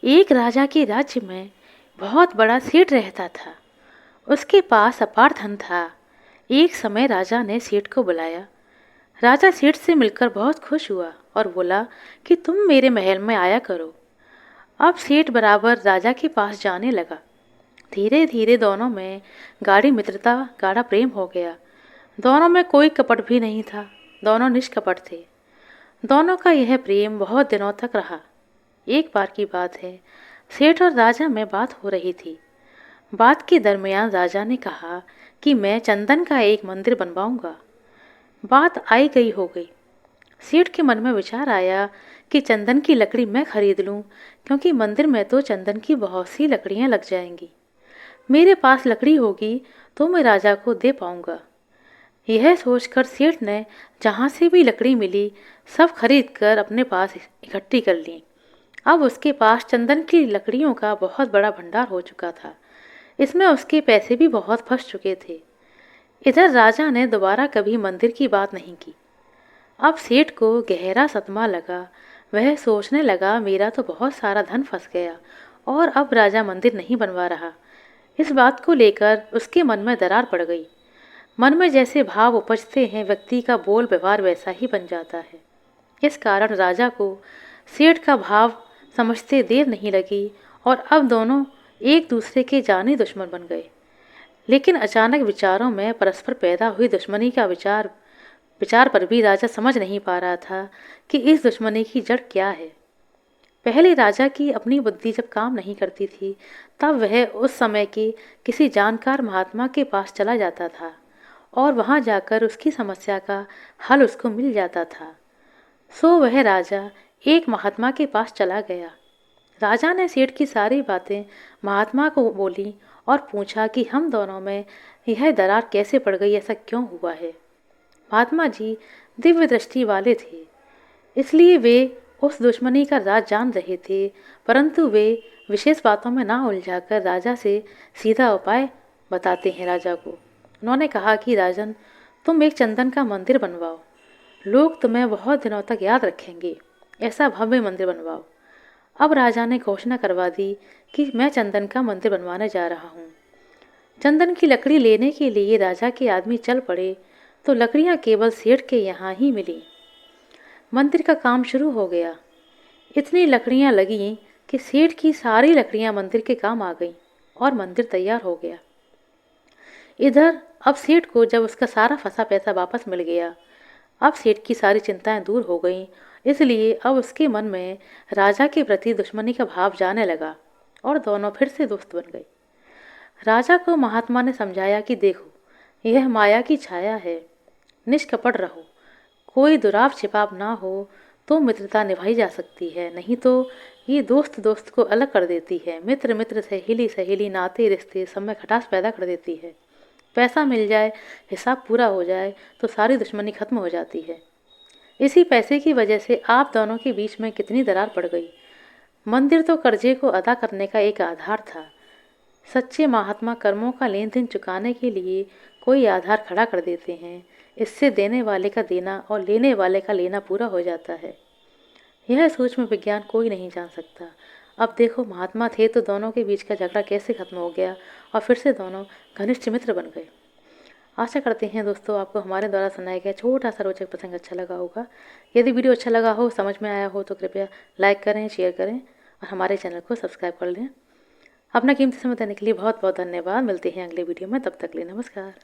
एक राजा के राज्य में बहुत बड़ा सेठ रहता था। उसके पास अपार धन था। एक समय राजा ने सेठ को बुलाया। राजा सेठ से मिलकर बहुत खुश हुआ और बोला कि तुम मेरे महल में आया करो। अब सेठ बराबर राजा के पास जाने लगा। धीरे धीरे दोनों में गाढ़ी मित्रता, गाढ़ा प्रेम हो गया। दोनों में कोई कपट भी नहीं था। दोनों निष्कपट थे। दोनों का यह प्रेम बहुत दिनों तक रहा। एक बार की बात है, सेठ और राजा में बात हो रही थी। बात के दरमियान राजा ने कहा कि मैं चंदन का एक मंदिर बनवाऊंगा। बात आई गई हो गई। सेठ के मन में विचार आया कि चंदन की लकड़ी मैं खरीद लूं, क्योंकि मंदिर में तो चंदन की बहुत सी लकड़ियां लग जाएंगी। मेरे पास लकड़ी होगी तो मैं राजा को दे पाऊंगा। यह सोचकर सेठ ने जहाँ से भी लकड़ी मिली सब खरीद कर अपने पास इकट्ठी कर ली। अब उसके पास चंदन की लकड़ियों का बहुत बड़ा भंडार हो चुका था। इसमें उसके पैसे भी बहुत फंस चुके थे। इधर राजा ने दोबारा कभी मंदिर की बात नहीं की। अब सेठ को गहरा सदमा लगा। वह सोचने लगा, मेरा तो बहुत सारा धन फंस गया और अब राजा मंदिर नहीं बनवा रहा। इस बात को लेकर उसके मन में दरार पड़ गई। मन में जैसे भाव उपजते हैं, व्यक्ति का बोल व्यवहार वैसा ही बन जाता है। इस कारण राजा को सेठ का भाव समझते देर नहीं लगी और अब दोनों एक दूसरे के जाने दुश्मन बन गए। लेकिन अचानक विचारों में परस्पर पैदा हुई दुश्मनी का विचार पर भी राजा समझ नहीं पा रहा था कि इस दुश्मनी की जड़ क्या है। पहले राजा की अपनी बुद्धि जब काम नहीं करती थी, तब वह उस समय के किसी जानकार महात्मा के पास चला जाता था और वहां जाकर उसकी समस्या का हल उसको मिल जाता था। सो वह राजा एक महात्मा के पास चला गया। राजा ने सेठ की सारी बातें महात्मा को बोली और पूछा कि हम दोनों में यह दरार कैसे पड़ गई, ऐसा क्यों हुआ है। महात्मा जी दिव्य दृष्टि वाले थे, इसलिए वे उस दुश्मनी का राज जान रहे थे, परंतु वे विशेष बातों में ना उलझाकर राजा से सीधा उपाय बताते हैं राजा को। उन्होंने कहा कि राजन, तुम एक चंदन का मंदिर बनवाओ। लोग तुम्हें बहुत दिनों तक याद रखेंगे। ऐसा भव्य मंदिर बनवाओ। अब राजा ने घोषणा करवा दी कि मैं चंदन का मंदिर बनवाने जा रहा हूँ। चंदन की लकड़ी लेने के लिए राजा के आदमी चल पड़े तो लकड़ियाँ केवल सेठ के यहाँ ही मिली। मंदिर का काम शुरू हो गया। इतनी लकड़ियाँ लगीं कि सेठ की सारी लकड़ियाँ मंदिर के काम आ गईं और मंदिर तैयार हो गया। इधर अब सेठ को जब उसका सारा फंसा पैसा वापस मिल गया, अब सेठ की सारी चिंताएं दूर हो गईं। इसलिए अब उसके मन में राजा के प्रति दुश्मनी का भाव जाने लगा और दोनों फिर से दोस्त बन गए। राजा को महात्मा ने समझाया कि देखो, यह माया की छाया है, निष्कपट रहो, कोई दुराव छिपाव ना हो तो मित्रता निभाई जा सकती है, नहीं तो ये दोस्त दोस्त को अलग कर देती है। मित्र मित्र, सहेली सहेली, नाते रिश्ते सब में खटास पैदा कर देती है। पैसा मिल जाए, हिसाब पूरा हो जाए तो सारी दुश्मनी खत्म हो जाती है। इसी पैसे की वजह से आप दोनों के बीच में कितनी दरार पड़ गई। मंदिर तो कर्जे को अदा करने का एक आधार था। सच्चे महात्मा कर्मों का लेन देन चुकाने के लिए कोई आधार खड़ा कर देते हैं। इससे देने वाले का देना और लेने वाले का लेना पूरा हो जाता है। यह सूक्ष्म विज्ञान कोई नहीं जान सकता। अब देखो, महात्मा थे तो दोनों के बीच का झगड़ा कैसे खत्म हो गया और फिर से दोनों घनिष्ठ मित्र बन गए। आशा करते हैं दोस्तों आपको हमारे द्वारा सुनाया गया छोटा सा रोचक प्रसंग अच्छा लगा होगा। यदि वीडियो अच्छा लगा हो, समझ में आया हो तो कृपया लाइक करें, शेयर करें और हमारे चैनल को सब्सक्राइब कर लें। अपना कीमती समय देने के लिए बहुत बहुत धन्यवाद। मिलते हैं अगले वीडियो में, तब तक के लिए नमस्कार।